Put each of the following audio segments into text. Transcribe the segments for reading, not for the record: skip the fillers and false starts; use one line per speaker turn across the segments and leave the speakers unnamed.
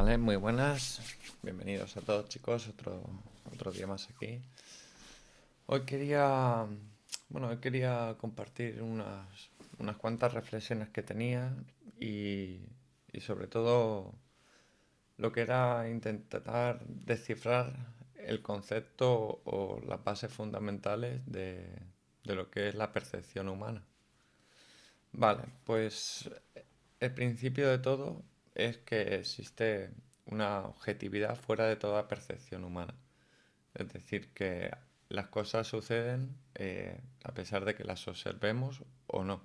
Vale, muy buenas. Bienvenidos a todos, chicos. Otro día más aquí. Hoy quería, hoy quería compartir unas cuantas reflexiones que tenía y, y sobre todo lo que era intentar descifrar el concepto o las bases fundamentales de lo que es la percepción humana. Vale, pues el principio de todo es que existe una objetividad fuera de toda percepción humana. Es decir, que las cosas suceden a pesar de que las observemos o no.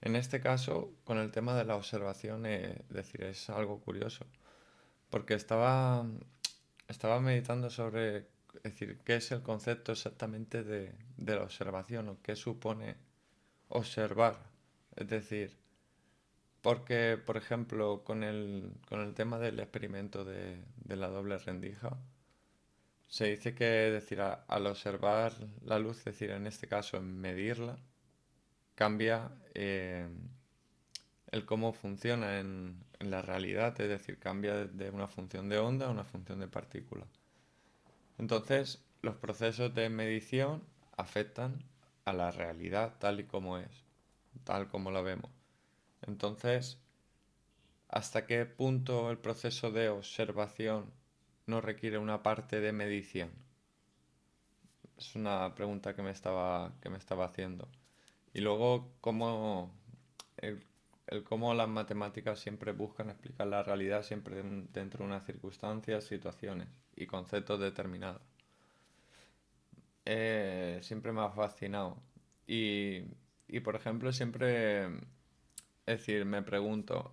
En este caso, con el tema de la observación, es decir, es algo curioso, porque estaba meditando sobre, es decir, qué es el concepto exactamente de la observación o qué supone observar. Es decir, porque, por ejemplo, con el tema del experimento de la doble rendija, se dice que, es decir, al observar la luz, es decir, en este caso en medirla, cambia el cómo funciona en la realidad, es decir, cambia de una función de onda a una función de partícula. Entonces, los procesos de medición afectan a la realidad tal y como es, tal como la vemos. Entonces, ¿hasta qué punto el proceso de observación no requiere una parte de medición? Es una pregunta que me estaba haciendo. Y luego, el, el cómo las matemáticas siempre buscan explicar la realidad siempre dentro de unas circunstancias, situaciones y conceptos determinados. Siempre me ha fascinado. Y, y, por ejemplo, siempre, es decir, me pregunto,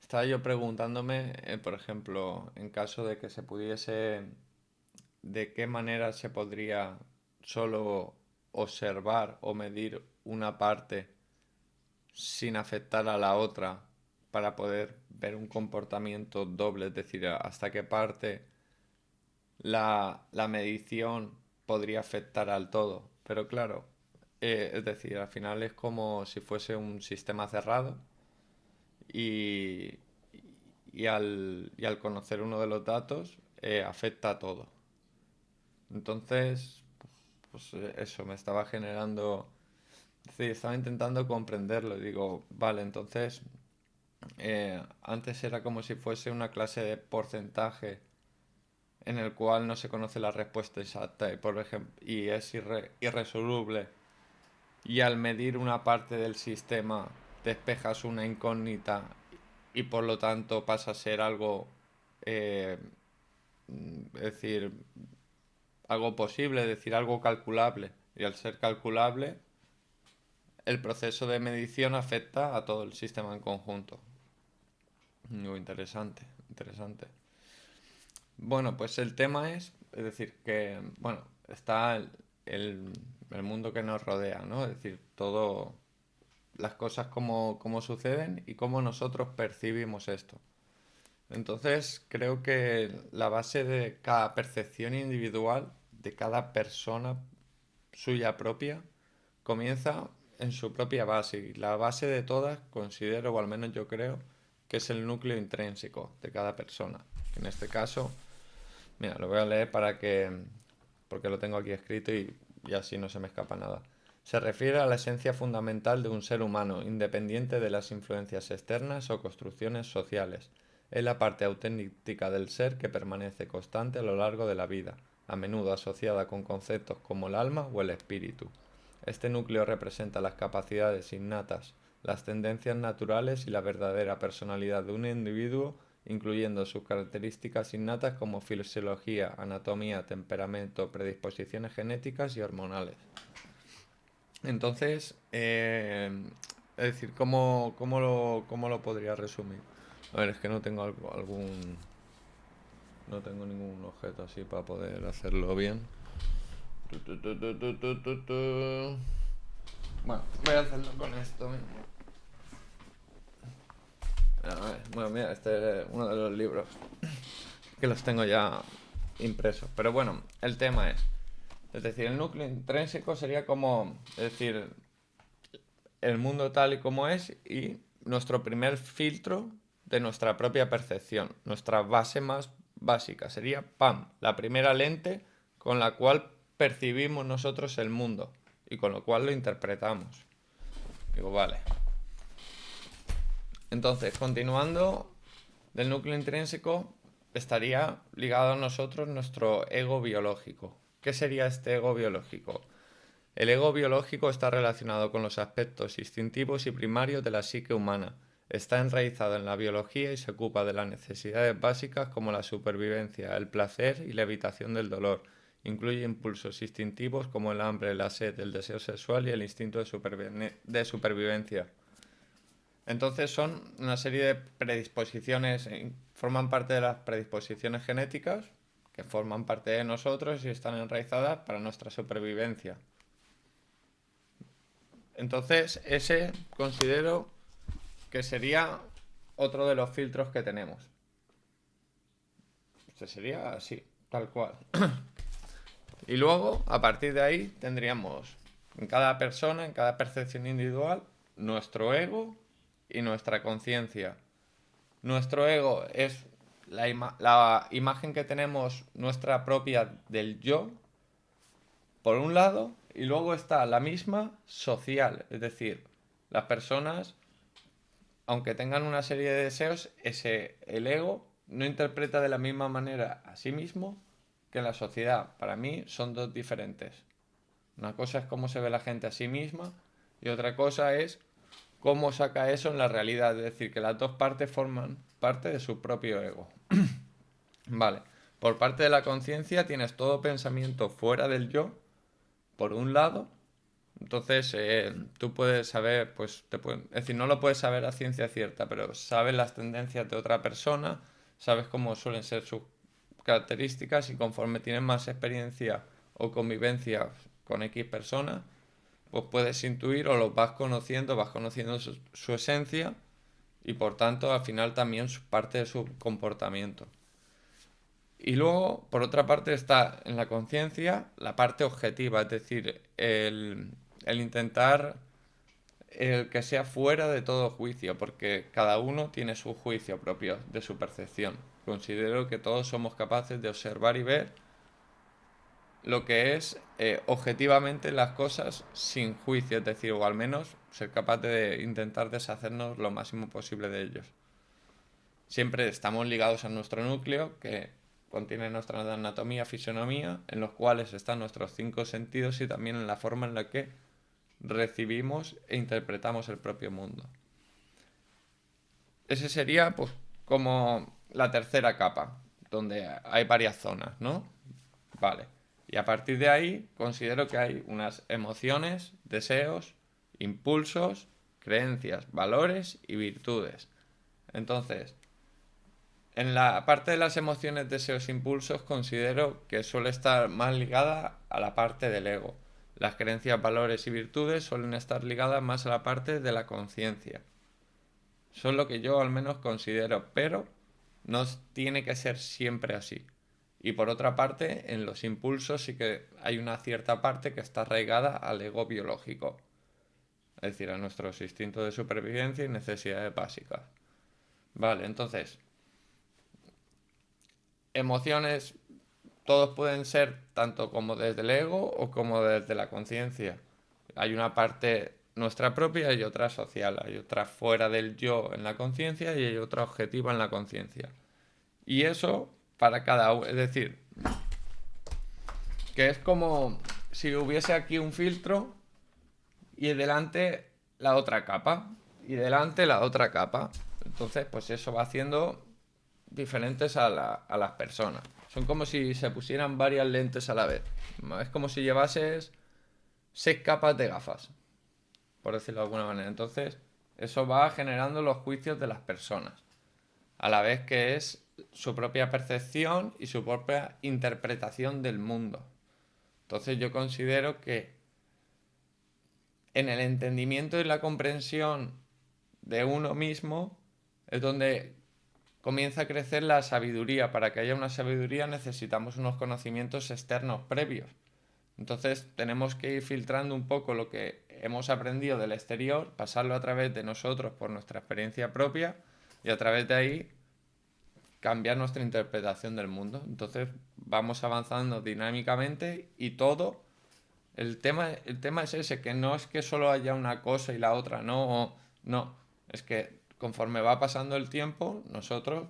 estaba yo preguntándome, por ejemplo, en caso de que se pudiese, de qué manera se podría solo observar o medir una parte sin afectar a la otra para poder ver un comportamiento doble, es decir, hasta qué parte la medición podría afectar al todo. Pero claro, es decir, al final es como si fuese un sistema cerrado y, y al conocer uno de los datos afecta a todo. Entonces, eso me estaba generando, sí, estaba intentando comprenderlo y digo, vale, entonces antes era como si fuese una clase de porcentaje en el cual no se conoce la respuesta exacta y, por ejemplo, y es irresoluble y al medir una parte del sistema despejas una incógnita y por lo tanto pasa a ser algo, eh, es decir, algo posible, es decir, algo calculable. Y al ser calculable, el proceso de medición afecta a todo el sistema en conjunto. Muy interesante, interesante. Bueno, pues el tema es decir, que, bueno, está el, el mundo que nos rodea, ¿no? Es decir, todo, las cosas como suceden y cómo nosotros percibimos esto. Entonces, creo que la base de cada percepción individual, de cada persona suya propia, comienza en su propia base. Y la base de todas, considero, o al menos yo creo, que es el núcleo intrínseco de cada persona. En este caso, mira, lo voy a leer porque lo tengo aquí escrito y así no se me escapa nada. Se refiere a la esencia fundamental de un ser humano, independiente de las influencias externas o construcciones sociales. Es la parte auténtica del ser que permanece constante a lo largo de la vida, a menudo asociada con conceptos como el alma o el espíritu. Este núcleo representa las capacidades innatas, las tendencias naturales y la verdadera personalidad de un individuo, incluyendo sus características innatas como fisiología, anatomía, temperamento, predisposiciones genéticas y hormonales. Entonces, es decir, ¿cómo lo podría resumir? A ver, es que no tengo no tengo ningún objeto así para poder hacerlo bien. Bueno, voy a hacerlo con esto mismo. A ver, bueno, mira, este es uno de los libros que los tengo ya impresos. Pero bueno, el tema es decir, el núcleo intrínseco sería como, es decir, el mundo tal y como es y nuestro primer filtro de nuestra propia percepción. Nuestra base más básica sería, ¡pam!, la primera lente con la cual percibimos nosotros el mundo y con lo cual lo interpretamos. Digo, vale. Entonces, continuando del núcleo intrínseco, estaría ligado a nosotros nuestro ego biológico. ¿Qué sería este ego biológico? El ego biológico está relacionado con los aspectos instintivos y primarios de la psique humana. Está enraizado en la biología y se ocupa de las necesidades básicas como la supervivencia, el placer y la evitación del dolor. Incluye impulsos instintivos como el hambre, la sed, el deseo sexual y el instinto de supervivencia. Entonces son una serie de predisposiciones, forman parte de las predisposiciones genéticas que forman parte de nosotros y están enraizadas para nuestra supervivencia. Entonces ese considero que sería otro de los filtros que tenemos. Este sería así, tal cual. Y luego, a partir de ahí, tendríamos en cada persona, en cada percepción individual, nuestro ego y nuestra conciencia. Nuestro ego es la imagen que tenemos nuestra propia del yo, por un lado, y luego está la misma social, es decir, las personas, aunque tengan una serie de deseos, el ego no interpreta de la misma manera a sí mismo que la sociedad. Para mí son dos diferentes. Una cosa es cómo se ve la gente a sí misma y otra cosa es cómo saca eso en la realidad. Es decir, que las dos partes forman parte de su propio ego. Vale. Por parte de la conciencia tienes todo pensamiento fuera del yo, por un lado. Entonces, tú puedes saber, pues, es decir, no lo puedes saber a ciencia cierta, pero sabes las tendencias de otra persona, sabes cómo suelen ser sus características y conforme tienes más experiencia o convivencia con X personas, pues puedes intuir o lo vas conociendo su esencia y por tanto al final también parte de su comportamiento. Y luego, por otra parte, está en la conciencia la parte objetiva, es decir, el intentar el que sea fuera de todo juicio, porque cada uno tiene su juicio propio de su percepción. Considero que todos somos capaces de observar y ver lo que es objetivamente las cosas sin juicio, es decir, o al menos ser capaz de intentar deshacernos lo máximo posible de ellos. Siempre estamos ligados a nuestro núcleo, que contiene nuestra anatomía, fisonomía, en los cuales están nuestros 5 sentidos y también en la forma en la que recibimos e interpretamos el propio mundo. Ese sería, pues, como la tercera capa, donde hay varias zonas, ¿no? Vale. Y a partir de ahí considero que hay unas emociones, deseos, impulsos, creencias, valores y virtudes. Entonces, en la parte de las emociones, deseos e impulsos considero que suele estar más ligada a la parte del ego. Las creencias, valores y virtudes suelen estar ligadas más a la parte de la conciencia. Son lo que yo al menos considero, pero no tiene que ser siempre así. Y por otra parte, en los impulsos sí que hay una cierta parte que está arraigada al ego biológico, es decir, a nuestros instintos de supervivencia y necesidades básicas. Vale, entonces, emociones, todos pueden ser tanto como desde el ego o como desde la conciencia. Hay una parte nuestra propia y otra social, hay otra fuera del yo en la conciencia y hay otra objetiva en la conciencia. Y eso para cada uno, es decir, que es como si hubiese aquí un filtro y delante la otra capa y delante la otra capa. Entonces, pues eso va haciendo diferentes a las personas. Son como si se pusieran varias lentes a la vez. Es como si llevases 6 capas de gafas, por decirlo de alguna manera. Entonces, eso va generando los juicios de las personas, a la vez que es su propia percepción y su propia interpretación del mundo. Entonces yo considero que en el entendimiento y la comprensión de uno mismo es donde comienza a crecer la sabiduría. Para que haya una sabiduría necesitamos unos conocimientos externos previos. Entonces tenemos que ir filtrando un poco lo que hemos aprendido del exterior, pasarlo a través de nosotros por nuestra experiencia propia, y a través de ahí cambiar nuestra interpretación del mundo. Entonces vamos avanzando dinámicamente y todo. El tema es ese, que no es que solo haya una cosa y la otra, no, no. Es que conforme va pasando el tiempo, nosotros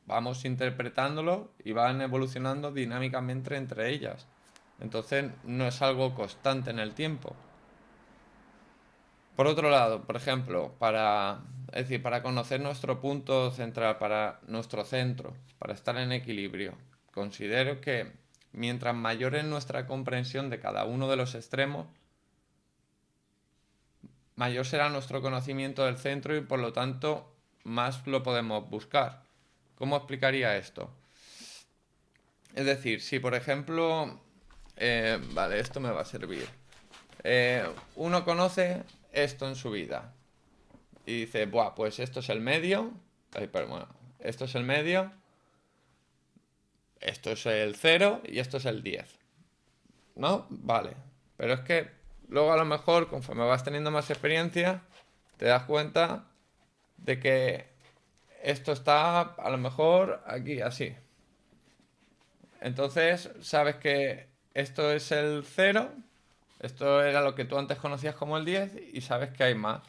vamos interpretándolo y van evolucionando dinámicamente entre ellas. Entonces no es algo constante en el tiempo. Por otro lado, por ejemplo, es decir, para conocer nuestro punto central, para nuestro centro, para estar en equilibrio, considero que mientras mayor es nuestra comprensión de cada uno de los extremos, mayor será nuestro conocimiento del centro y por lo tanto más lo podemos buscar. ¿Cómo explicaría esto? Es decir, si por ejemplo, vale, esto me va a servir. Uno conoce esto en su vida y dice, buah, pues esto es el medio, pero bueno, esto es el medio, esto es el cero y esto es el 10, ¿no? Vale, pero es que luego a lo mejor, conforme vas teniendo más experiencia, te das cuenta de que esto está a lo mejor aquí, así. Entonces, sabes que esto es el cero, esto era lo que tú antes conocías como el 10 y sabes que hay más.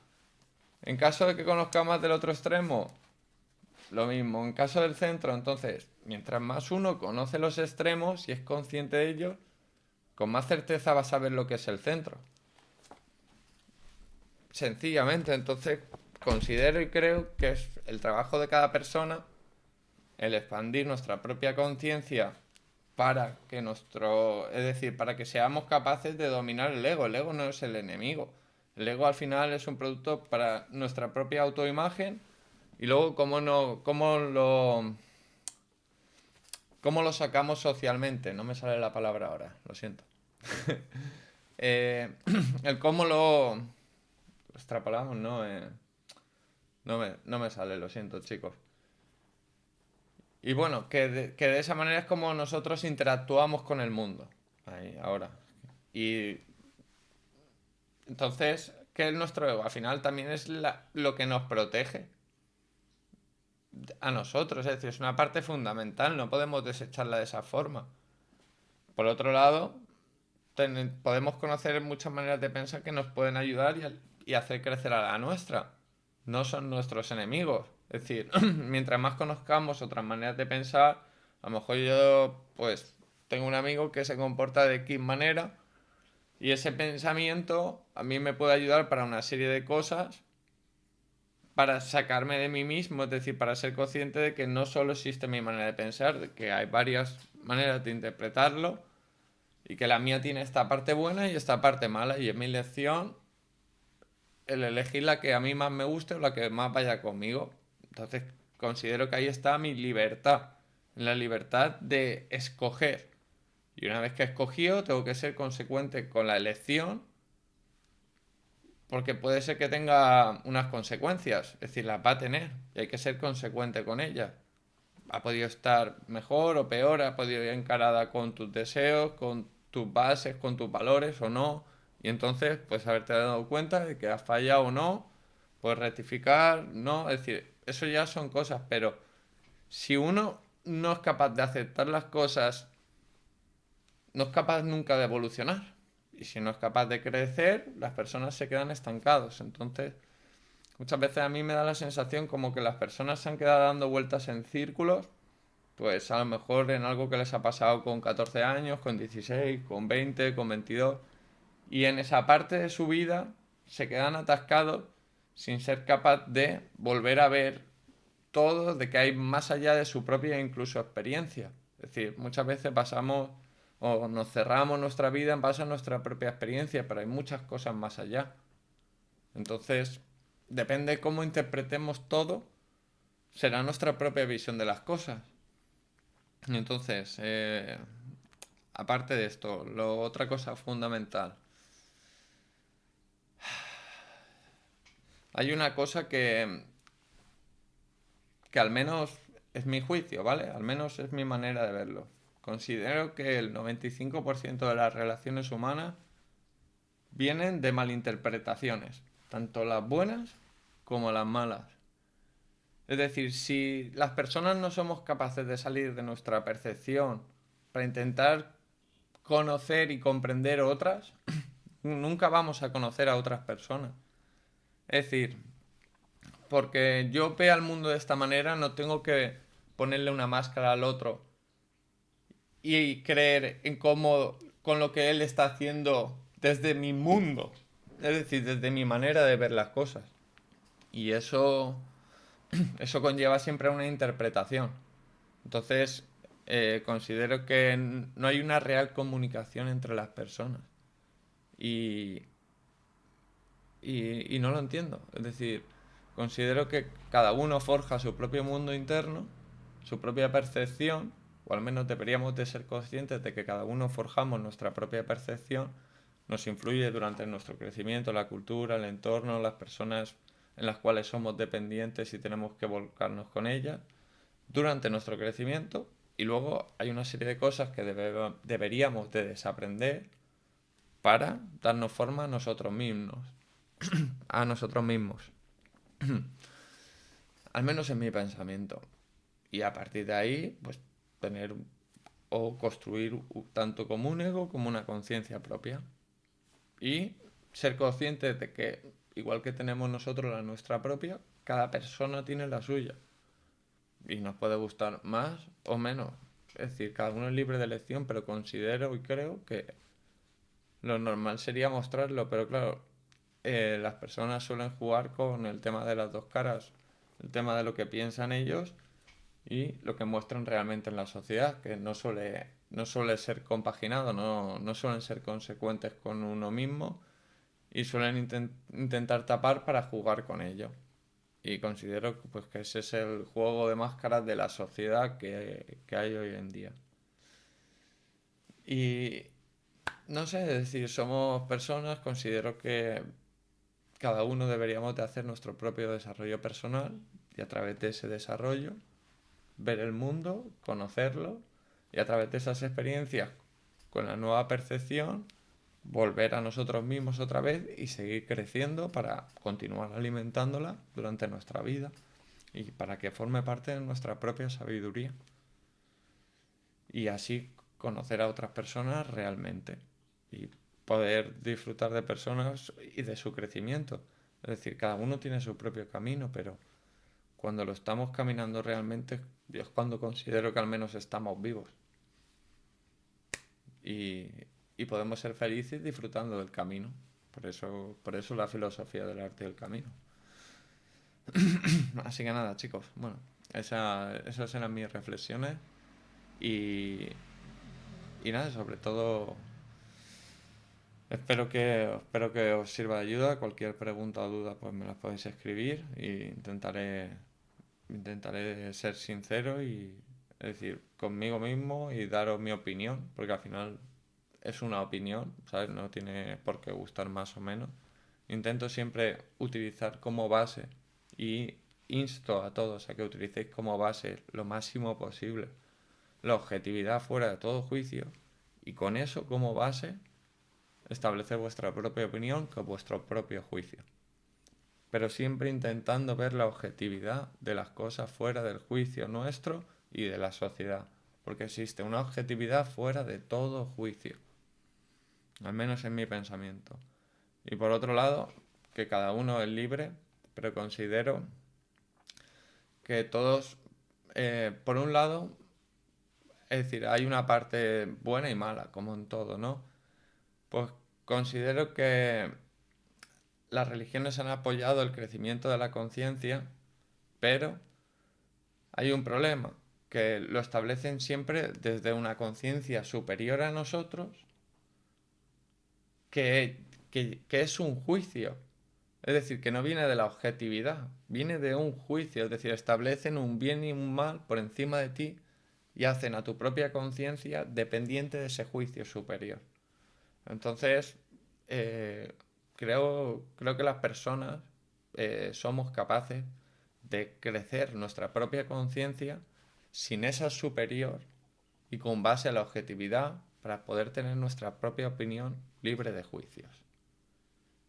En caso de que conozcas más del otro extremo, lo mismo. En caso del centro, entonces, mientras más uno conoce los extremos y es consciente de ellos, con más certeza va a saber lo que es el centro. Sencillamente, entonces, considero y creo que es el trabajo de cada persona el expandir nuestra propia conciencia para que es decir, para que seamos capaces de dominar el ego. El ego no es el enemigo. El ego al final es un producto para nuestra propia autoimagen y luego cómo lo sacamos socialmente. No me sale la palabra ahora, lo siento. Eh, el cómo lo extrapolamos, no, no me sale, lo siento, chicos. Y bueno, que de esa manera es como nosotros interactuamos con el mundo. Ahí, ahora. Y entonces, ¿qué es nuestro ego? Al final también es lo que nos protege a nosotros. Es decir, es una parte fundamental. No podemos desecharla de esa forma. Por otro lado, podemos conocer muchas maneras de pensar que nos pueden ayudar y hacer crecer a la nuestra. No son nuestros enemigos. Es decir, mientras más conozcamos otras maneras de pensar, a lo mejor yo, pues, tengo un amigo que se comporta de X manera y ese pensamiento a mí me puede ayudar para una serie de cosas, para sacarme de mí mismo, es decir, para ser consciente de que no solo existe mi manera de pensar, de que hay varias maneras de interpretarlo y que la mía tiene esta parte buena y esta parte mala y es mi elección el elegir la que a mí más me guste o la que más vaya conmigo. Entonces considero que ahí está mi libertad, la libertad de escoger. Y una vez que he escogido, tengo que ser consecuente con la elección, porque puede ser que tenga unas consecuencias, es decir, las va a tener, y hay que ser consecuente con ellas. Ha podido estar mejor o peor, ha podido ir encarada con tus deseos, con tus bases, con tus valores o no. Y entonces, pues haberte dado cuenta de que has fallado o no, pues rectificar, no. Es decir, eso ya son cosas, pero si uno no es capaz de aceptar las cosas, no es capaz nunca de evolucionar. Y si no es capaz de crecer, las personas se quedan estancados. Entonces, muchas veces a mí me da la sensación como que las personas se han quedado dando vueltas en círculos, pues a lo mejor en algo que les ha pasado con 14 años, con 16, con 20, con 22, y en esa parte de su vida se quedan atascados sin ser capaz de volver a ver todo, de que hay más allá de su propia incluso experiencia. Es decir, muchas veces pasamos o nos cerramos nuestra vida en base a nuestra propia experiencia, pero hay muchas cosas más allá. Entonces, depende de cómo interpretemos todo, será nuestra propia visión de las cosas. Entonces, aparte de esto, otra cosa fundamental. Hay una cosa que al menos es mi juicio, ¿vale? Al menos es mi manera de verlo. Considero que el 95% de las relaciones humanas vienen de malinterpretaciones, tanto las buenas como las malas. Es decir, si las personas no somos capaces de salir de nuestra percepción para intentar conocer y comprender otras, nunca vamos a conocer a otras personas. Es decir, porque yo vea el mundo de esta manera, no tengo que ponerle una máscara al otro y creer en cómo, con lo que él está haciendo desde mi mundo. Es decir, desde mi manera de ver las cosas. Y eso conlleva siempre una interpretación. Entonces, considero que no hay una real comunicación entre las personas. Y, y no lo entiendo. Es decir, considero que cada uno forja su propio mundo interno, su propia percepción, o al menos deberíamos de ser conscientes de que cada uno forjamos nuestra propia percepción, nos influye durante nuestro crecimiento, la cultura, el entorno, las personas en las cuales somos dependientes y tenemos que volcarnos con ellas, durante nuestro crecimiento, y luego hay una serie de cosas que deberíamos de desaprender para darnos forma a nosotros mismos. A nosotros mismos. Al menos en mi pensamiento. Y a partir de ahí, pues tener o construir tanto como un ego como una conciencia propia. Y ser conscientes de que, igual que tenemos nosotros la nuestra propia, cada persona tiene la suya. Y nos puede gustar más o menos. Es decir, cada uno es libre de elección, pero considero y creo que lo normal sería mostrarlo, pero claro, las personas suelen jugar con el tema de las dos caras, el tema de lo que piensan ellos y lo que muestran realmente en la sociedad, que no suele ser compaginado, no suelen ser consecuentes con uno mismo y suelen intentar tapar para jugar con ello. Y considero pues, que ese es el juego de máscaras de la sociedad que hay hoy en día. Y no sé, es decir, somos personas, considero que cada uno deberíamos de hacer nuestro propio desarrollo personal y a través de ese desarrollo ver el mundo, conocerlo y a través de esas experiencias con la nueva percepción volver a nosotros mismos otra vez y seguir creciendo para continuar alimentándola durante nuestra vida y para que forme parte de nuestra propia sabiduría y así conocer a otras personas realmente y poder disfrutar de personas y de su crecimiento. Es decir, cada uno tiene su propio camino, pero cuando lo estamos caminando realmente es cuando considero que al menos estamos vivos y, y podemos ser felices disfrutando del camino. Por eso la filosofía del arte del camino. Así que nada, chicos. Bueno, esas eran mis reflexiones y, y nada, sobre todo espero que os sirva de ayuda. Cualquier pregunta o duda pues me las podéis escribir e intentaré ser sincero y es decir, conmigo mismo y daros mi opinión, porque al final es una opinión, ¿sabes? No tiene por qué gustar más o menos. Intento siempre utilizar como base y insto a todos a que utilicéis como base lo máximo posible la objetividad fuera de todo juicio y con eso como base establecer vuestra propia opinión con vuestro propio juicio. Pero siempre intentando ver la objetividad de las cosas fuera del juicio nuestro y de la sociedad, porque existe una objetividad fuera de todo juicio, al menos en mi pensamiento. Y por otro lado, que cada uno es libre, pero considero que todos, por un lado, es decir, hay una parte buena y mala, como en todo, ¿no? Pues considero que las religiones han apoyado el crecimiento de la conciencia, pero hay un problema, que lo establecen siempre desde una conciencia superior a nosotros, que, que es un juicio. Es decir, que no viene de la objetividad, viene de un juicio, es decir, establecen un bien y un mal por encima de ti y hacen a tu propia conciencia dependiente de ese juicio superior. Entonces, eh, creo que las personas somos capaces de crecer nuestra propia conciencia sin esa superior y con base a la objetividad para poder tener nuestra propia opinión libre de juicios.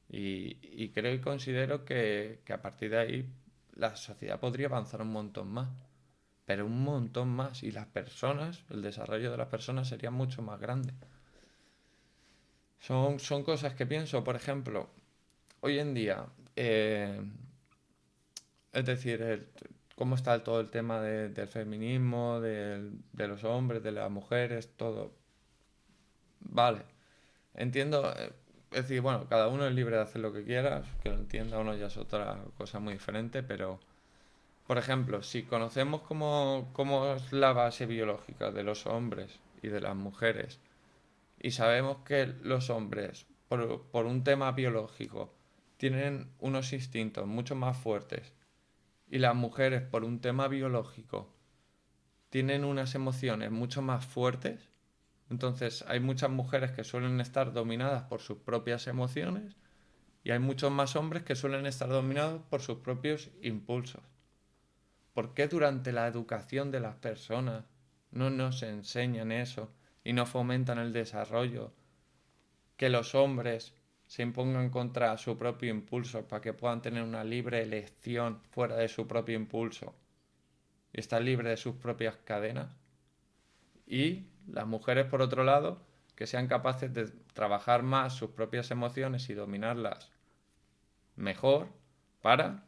Y creo y considero que a partir de ahí la sociedad podría avanzar un montón más, pero un montón más, y las personas, el desarrollo de las personas sería mucho más grande. Son cosas que pienso, por ejemplo, hoy en día, eh, es decir, cómo está todo el tema del feminismo, de los hombres, de las mujeres, todo. Vale, entiendo, es decir, bueno, cada uno es libre de hacer lo que quiera, que lo entienda o no ya es otra cosa muy diferente, pero, por ejemplo, si conocemos cómo es la base biológica de los hombres y de las mujeres, y sabemos que los hombres, por un tema biológico, tienen unos instintos mucho más fuertes, y las mujeres, por un tema biológico, tienen unas emociones mucho más fuertes, entonces hay muchas mujeres que suelen estar dominadas por sus propias emociones y hay muchos más hombres que suelen estar dominados por sus propios impulsos. ¿Por qué durante la educación de las personas no nos enseñan eso y no fomentan el desarrollo? Que los hombres se impongan contra su propio impulso para que puedan tener una libre elección fuera de su propio impulso y estar libre de sus propias cadenas. Y las mujeres, por otro lado, que sean capaces de trabajar más sus propias emociones y dominarlas mejor para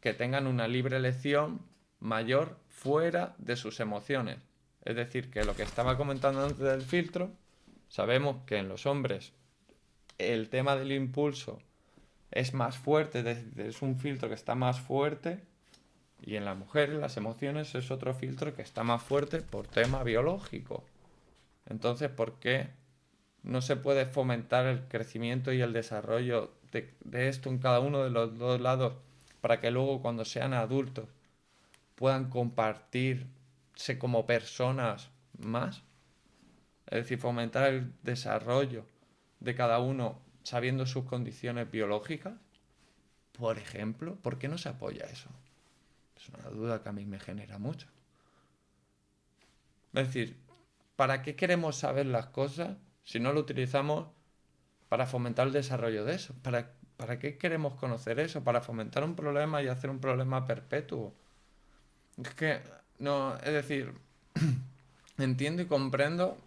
que tengan una libre elección mayor fuera de sus emociones. Es decir, que lo que estaba comentando antes del filtro, sabemos que en los hombres el tema del impulso es más fuerte, es un filtro que está más fuerte, y en las mujeres las emociones es otro filtro que está más fuerte por tema biológico. Entonces, ¿por qué no se puede fomentar el crecimiento y el desarrollo de esto en cada uno de los dos lados para que luego cuando sean adultos puedan compartirse como personas más? Es decir, fomentar el desarrollo de cada uno sabiendo sus condiciones biológicas. Por ejemplo, ¿por qué no se apoya eso? Es una duda que a mí me genera mucho. Es decir, ¿para qué queremos saber las cosas si no lo utilizamos para fomentar el desarrollo de eso? ¿Para qué queremos conocer eso? ¿Para fomentar un problema y hacer un problema perpetuo? Es que, no, es decir, entiendo y comprendo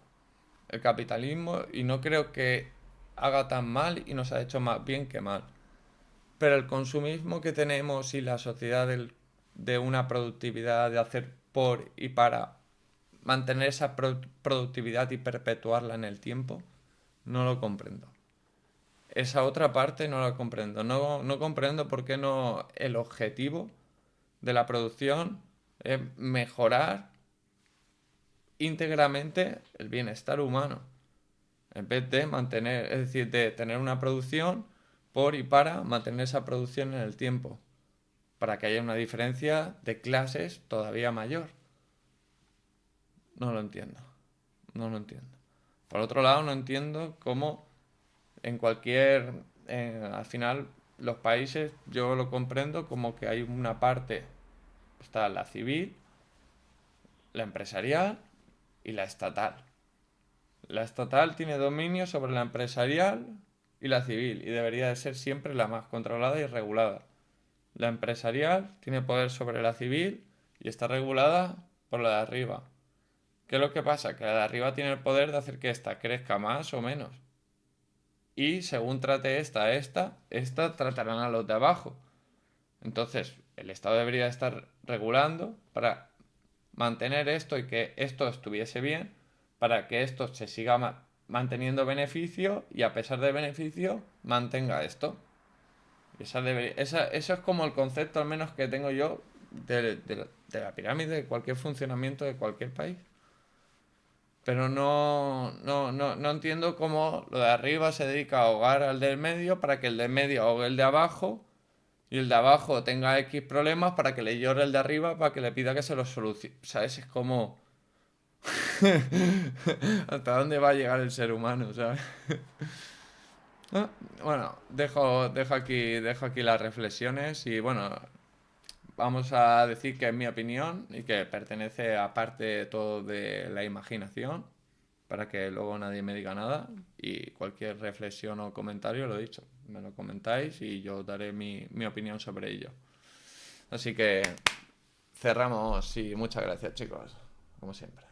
el capitalismo y no creo que haga tan mal y nos ha hecho más bien que mal. Pero el consumismo que tenemos y la sociedad de una productividad de hacer por y para mantener esa productividad y perpetuarla en el tiempo, no lo comprendo. Esa otra parte no la comprendo. No comprendo por qué no el objetivo de la producción es mejorar íntegramente el bienestar humano. En vez de mantener, es decir, de tener una producción por y para mantener esa producción en el tiempo. Para que haya una diferencia de clases todavía mayor. No lo entiendo. No lo entiendo. Por otro lado, no entiendo cómo en cualquier, al final, los países, yo lo comprendo como que hay una parte, está la civil, la empresarial y la estatal. La estatal tiene dominio sobre la empresarial y la civil y debería de ser siempre la más controlada y regulada. La empresarial tiene poder sobre la civil y está regulada por la de arriba. ¿Qué es lo que pasa? Que la de arriba tiene el poder de hacer que ésta crezca más o menos. Y según trate esta tratarán a los de abajo. Entonces, el Estado debería estar regulando para mantener esto y que esto estuviese bien, para que esto se siga manteniendo beneficio y a pesar de beneficio mantenga esto. Eso es como el concepto al menos que tengo yo de la pirámide, de cualquier funcionamiento de cualquier país. Pero no entiendo cómo lo de arriba se dedica a ahogar al del medio para que el del medio ahogue el de abajo y el de abajo tenga X problemas para que le llore el de arriba para que le pida que se los solucione. ¿Sabes? Es como... ¿Hasta dónde va a llegar el ser humano? ¿Sabes? Ah, bueno, dejo aquí las reflexiones y bueno, vamos a decir que es mi opinión y que pertenece a parte de todo de la imaginación para que luego nadie me diga nada y cualquier reflexión o comentario, lo he dicho, me lo comentáis y yo daré mi opinión sobre ello. Así que cerramos y muchas gracias, chicos, como siempre.